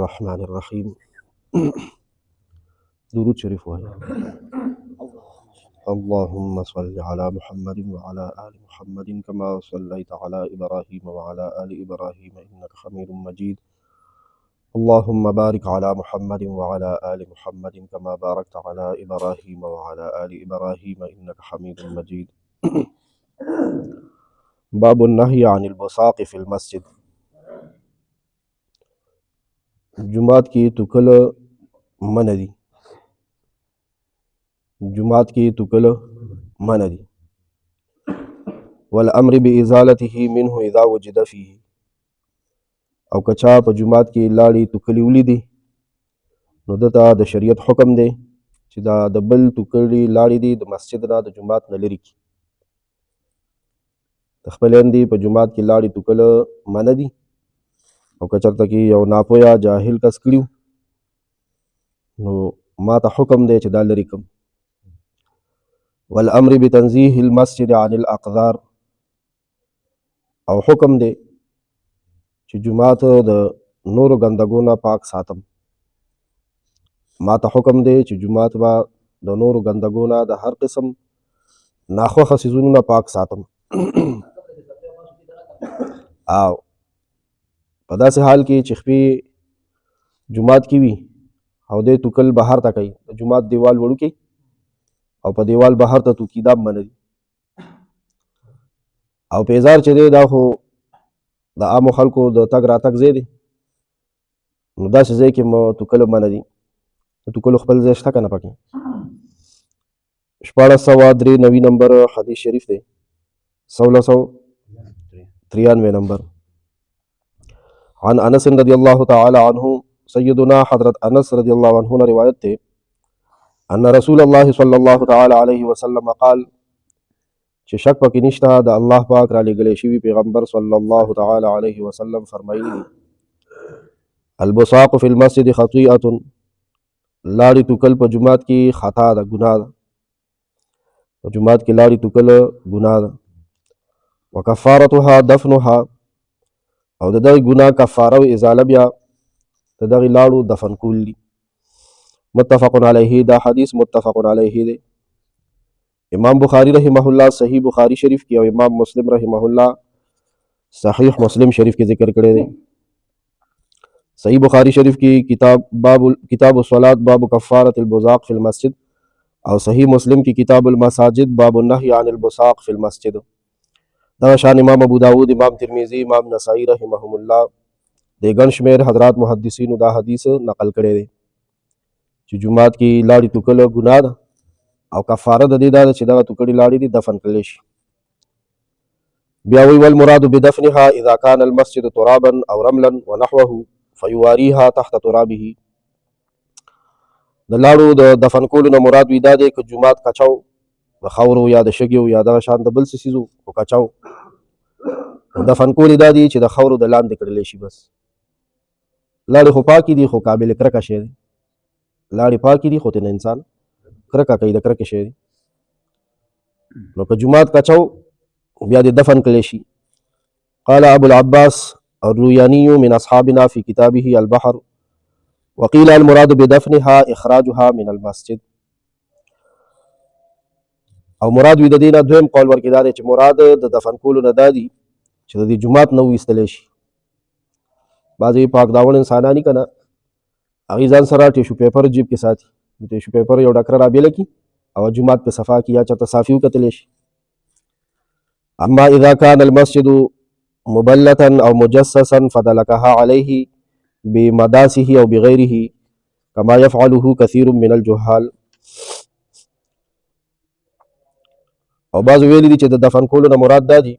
الرحمن الرحيم. درود شريف وهي اللهم صل على محمد وعلى آل محمد كما صليت على إبراهيم وعلى آل إبراهيم إنك حميد مجيد. اللهم بارك على محمد وعلى آل محمد كما باركت على إبراهيم وعلى آل إبراهيم إنك حميد مجيد. باب النهي عن البصاق في المسجد. جمعات کی تکل منع دی، جمعات کی تکل منع دی. والامر بازالته منه اذا وجد فيه. او کچا په جمعات کې لاړې تکلی ولیدي نو دته د شریعت حکم دی چې دا د بل تکلی لاړې دي د مسجد نه د جمعات نه لرې کړي. د خپل اندي په جمعات کې لاړې تکل منع دي او که چېرته کې یو ناپوهه جاهل کس کړي نو ما ته حکم دی چې دا لرې کړم. والامر بتنزیه المسجد عن الاقذار. او حکم دی چې جمعات د نورو ګندګو نه پاک ساتم. ما ته حکم دی چې جمعات به د نورو ګندګو نه د هر قسم ناخوښه څیزونو نه پاک ساتم. او په داسې حال کې چې خپې جمعات کې وي او دی توکل بهر ته کوي، د جمعات دیوال وړوکی او په دیوال بهر ته توکي دا منع دي. او پیزار چې دی دا خو د عامو خلکو د تګ راتګ ځای دی نو داسې ځای کې مو توکل منع دي. د توکلو خپل ځای شته که نه پکې. 1493 نمبر حدیث شریف دی، 1693 نمبر. عن انس رضی اللہ تعالی عنہ، سیدنا حضرت انس رضی اللہ عنہ نے روایت تھے ان رسول اللہ صلی اللہ تعالی علیہ وسلم قال چې شک پکې نشته د الله پاک را لېږلی شوي پیغمبر صلی الله تعالی علیه وسلم فرمایي البصاق فی المسجد خطیئة. لاړې توکل په جمعات کې خطا ده، ګناه ده. په جمعات کې لاړې توکل ګناه ده. وکفارتها دفنها. او د دغې ګناه کفاره و ازاله بیا د دغې لاړو دفن کول دي. متفق علیه. دا حدیث متفق علیه دی. امام بخاری رحمه الله صحیح بخاری شریف کی او امام مسلم رحمه الله صحیح مسلم شریف کی ذکر کړی دی. صحیح بخاری شریف کی کتاب الصلاۃ باب کفارة البزاق فی المسجد او صحیح مسلم کی کتاب المساجد باب النهی عن البصاق فی المسجد. دا شان امام ابو داود، امام ترمذی، امام نسائی رحمهم الله د ګڼ شمېر حضرات محدثینو دا حدیث نقل کړی دی چې جمعات کې لاړې توکل ګناه ده او کفاره د دې دا ده چې دغه توکړې لاړې دي دفن کړلی شي. بیا وی والمراد بدفنها اذا كان المسجد ترابا او رملا ونحوه فيواريها تحت ترابه. د لاړو د دفن کولو نه مراد وی دا دی که جمعات کچاو د خاورو یا د شګیو یا دغه شان د بل څه څیزو خو کچاو دفن کول دا دي چې د خاورو د لاندې کړلی شي. بس لاړې خو پاکې دي خو قابل کرکه شی دی. لاړې پاکې دي خو ترې نه انسان کرکه کوي، د کرکې شی دی. نو که جمعات کچاو بیا دې دفن کړلی شي. قال ابو العباس الرویانی من اصحابنا في كتابه البحر وقيل المراد بدفنها اخراجها من المسجد. او مراد وی د دې نه دویم قول ورکې دا دی چې مراد د دفن کولو نه دا دي چې د دې جمعات نه وویستلی شي. بعضې پاک داون انسانان دي که نه، هغې ځان سره ټیشو پیپر جیب کې ساتي، د ټیشو پیپر یو ډکره رابېله کړي او جمعات پې صفا کړي یا چېرته صافي وکتلی شي. اما اذا كان المسجد مبلتا او مجسسا فدلكها عليه بمداسه او بغيره كما يفعله كثير من الجهال. او بعض ویلی دي چې د دفن کولو نه مراد دا دي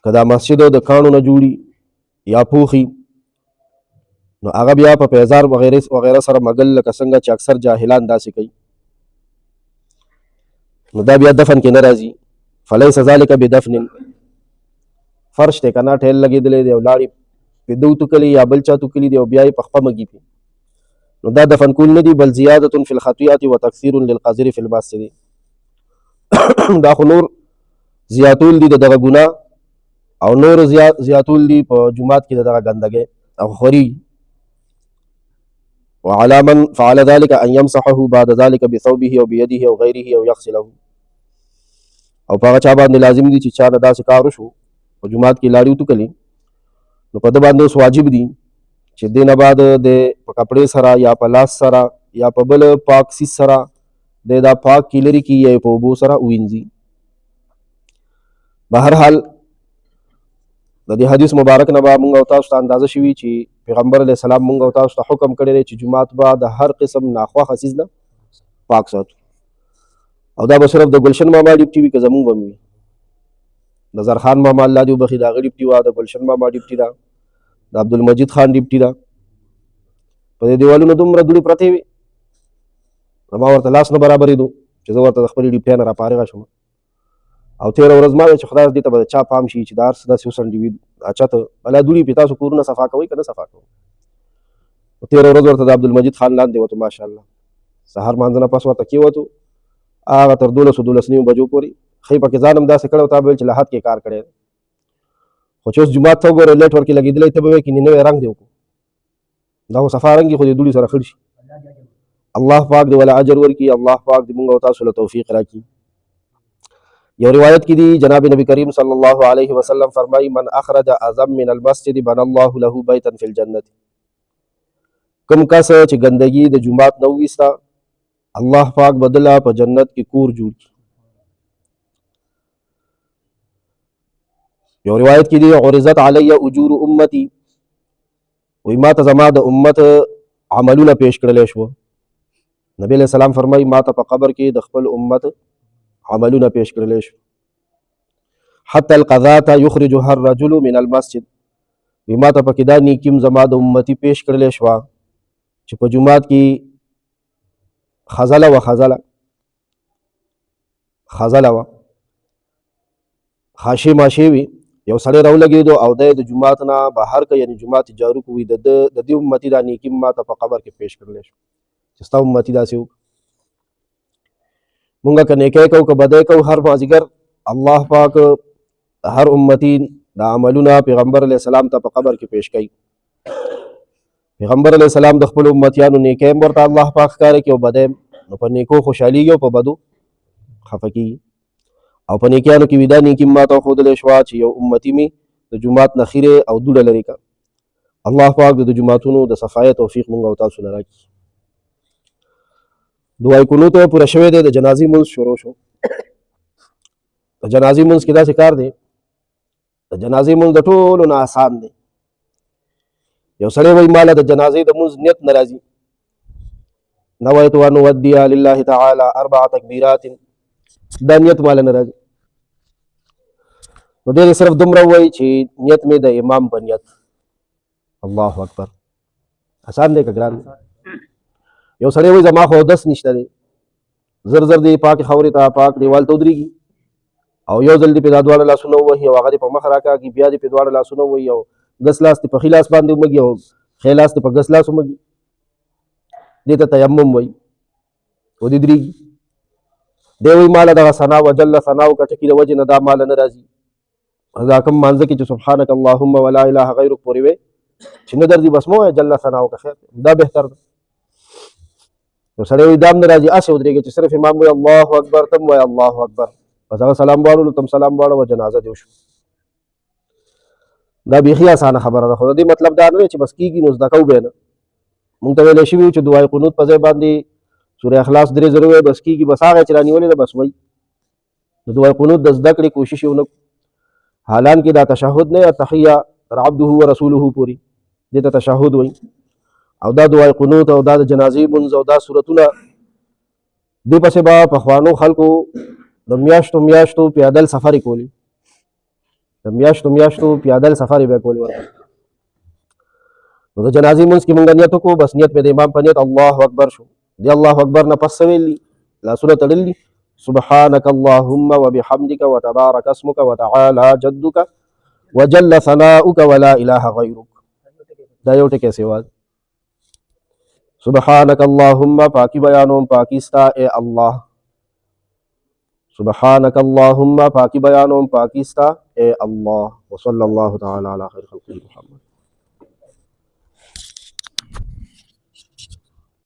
که دا مسجد د کاڼو نه جوړي یا پوخي نو هغه بیا په پیزار وغیره سره مګل لکه څنګه چې اکثر جاهلان داسې کوي نو دا بیا دفن کې نه راځي. فلیس ذلک بدفن. فرش ته کنه ټیل لګېدلی دی او لاړې پې دو توکلي یا بل چا توکلي دی او بیا یې په خپه مږي پې نو دا دفن کول نه دي بل زیادة فی الخطیئة وتکثیر للقذر فی المسجد. دا خو نور زیاتول دي دغه ګناه او نور زیاتول دي په جمعات کې دغه ګندګۍ او خوري وعلى من فعل ذلك ان يمسحه بعد ذلك بثوبه او بيده او غيره او يغسله. او په هغه چا باندې لازم دي چې چا نه داسې کار وشو په جومات کې لاړې وتکلي نو په ده باندې اوس واجب دي چې دې نه بعد د په کپړې سره یا په لاس سره یا په بل پاک سیز سره د دا پاک کې لرې کړي یا په اوبو سره ووینځي. بهرحال د دې حدیث مبارک نه به موږ او تاسو ته اندازه شوي چې پیغمبر علیه السلام موږ او تاسو ته حکم کړی دی چې جومات به د هر قسم ناخوښه څیز نه پاک ساتو. او دا به صرف د گلشن ماما ډیپټي وي که زمونږ به وي. د زرخان ماما الله دې وبخي د هغه ډیپټي وه، د گلشن ماما ډیپټي ده، د عبدالمجید خان ډیپټي ده. په دې دیوالونو دومره دوړې پرتې وي زما ورته لاس نه برابرېدو چې زه ورته د خپلې ډیپټۍ نه راپارغه شم. او تېره ورځ ما ویل چې خدای دې ته به د چا پام شي چې دا هر څه داسې وسنډي وي اچته بلا دوړې پې تاسو کورونه صفا کوئ که نه صفا کوئ. تېره ورځ ورته د عبدالمجید خان لاندې وتو ماشاءالله سهار مانځه نه پس ورته کېوتو هغه تر 12:12 بجو پورې ښې پکې ځان هم داسې کړی و تا به ویل چې له حد کې کار کړی دی. خو چې اوس جومات ته وګورې لیټ ورکې لګېدلی ته به وایې چې نوی رنګ دی وکړو دا خو صفا رنګ خو دې دوړې سره خړ شي. الله پاک دې ولا اجر ورکړي، الله پاک دې موږ او تاسو له توفیق راکړي. یو روایت کې دی جناب نبی کریم صلی الله علیه وسلم فرمایي من اخرج اعظم من المسجد بنى الله له بیتا فی الجنة. کوم کس چې ګندګي د جومات نه وویسته الله پاک بدله په جنت کې کور جوړ کړي. یو روایت کې دی عرضت علی اجور امتی وی ما ته زما د امت عملونه پیش کړلی شو. نبی علیہ السلام فرمایي ما ته په قبر کې د خپل امت عملونه پیش کړلی شو. حتی القضاة یخرجها الرجل من المسجد وی ما ته پکې دا نیکیم زما د امتي پیش کړلی شوه چې په جومات کې خزله و خاشې ماشې وي یو سړی راولګېدو او دی د جومات نه بهر که یعنې جومات جارو کوي د دې امتي دا نیکي ما ته په قبر کې پیش کړلی شو چې ستا امتي داسې وکړو. مونږ که نیکی کوو که بدی کوو هر مازدیګر الله پاک هر امتي دا عملونه پیغمبر علیه السلام ته په قبر کې پیش کوي. پیغمبر علیه السلام د خپلو امتیانو نیکی هم ورته الله پاک ښکاره کړي او بدی نو په نیکو خوشحالېږي او په بدو خفه کېږي. او په نیکیانو کې وي دا نیکي ما ته وښودلی شوه چې یو امتي مې د جومات نه خیرې او دوړه لرې کړه. الله پاک د جوماتونو د صفایۍ توفیق مونږ او تاسو له راکړي. دعای قنوت پوره شوی دی، د جنازې مونځ شروع شو. د جنازې مونځ کې داسې کار دی د جنازې مونځ د ټولو نه آسان دی. یو سړی وایي ماله د جنازې د مونځ نیت نه راځي نویت ان اودي لله تعالی 4 تکبیرات دا نیت ماله نه راځي. نو دی صرف دومره وایي چې نیت مې د امام په نیت. الله اکبر آسان دی که ګران دی؟ یو سړی وایي زما خو اودس نشته دی زر زر دی پاکې خاورې ته پاک دیوال ته ودرېږي او یو ځل دې پې دا دواړه لاسونه ووهي او هغه دې په مخ راکاږي بیا دې پې دواړه لاسونه ووهي او ګس لاس دې په ښي لاس باندې ومږي او ښی لاس دې په ګس لاس ومږي دې ته تیمم وایي او دې درېږي. دی وایي ماله دغه ثنا وجل ثناو که ټکي د وجې نه دا ماله نه راځي. دا کوم مانځه کې چې سبحانک اللهم ولا اله غیرک پورې وی چې نه درځي بس مه وایه جل ثناو که خیر دا بهتر ده. نو سړی وایي دا هم نه راځي هسې ودرېږي چې صرف امام وایي الله اکبر تم وایه الله اکبر بس هغه سلام واړولو تم سلام واړه و جنازه دې وشو. دا بیخي اسانه خبره ده خو د دې مطلب دا نه دی چې بس کېږي نو زده کوو بیا نه. مونږ ته ویلی شوي چې دعای قنوت په ځای باندې سوره اخلاص 3 ځله ووایي بس کېږي بس هغه چې رانیولې ده بس وایي. د دعای قنوت د زده کړې کوشش یې ونه کړو. حالانکې دا تشهد نه تحیه تر عبده ورسوله پورې دې ته تشهد وایي. او دا دعای قنوت او دا د جنازې مونځ او دا صورتونه دې پسې به پخوانو خلکو د میاشتو میاشتو پیادل سفرې کولې د میاشتو میاشتو پیادل سفرې به یې کولې ورته. نو د جنازې مونځ کې مونږ نیت وکړو بس نیت مې د امام په نیت الله اکبر شو. دی الله اکبر نه پس څه ویل دي لاسونه تړل دي سبحانک اللهم وبحمدک وتبارک اسمک وتعالی جدک وجل ثناؤک ولا اله غیرک. دا یو ټکی سیوا سبحانک اللهم پاکی بیانوم پاکی ستا اے الله سبحانک اللهم پاکی بیانوم پاکی ستا اے الله وصلی الله تعالی علی خیر خلقه محمد.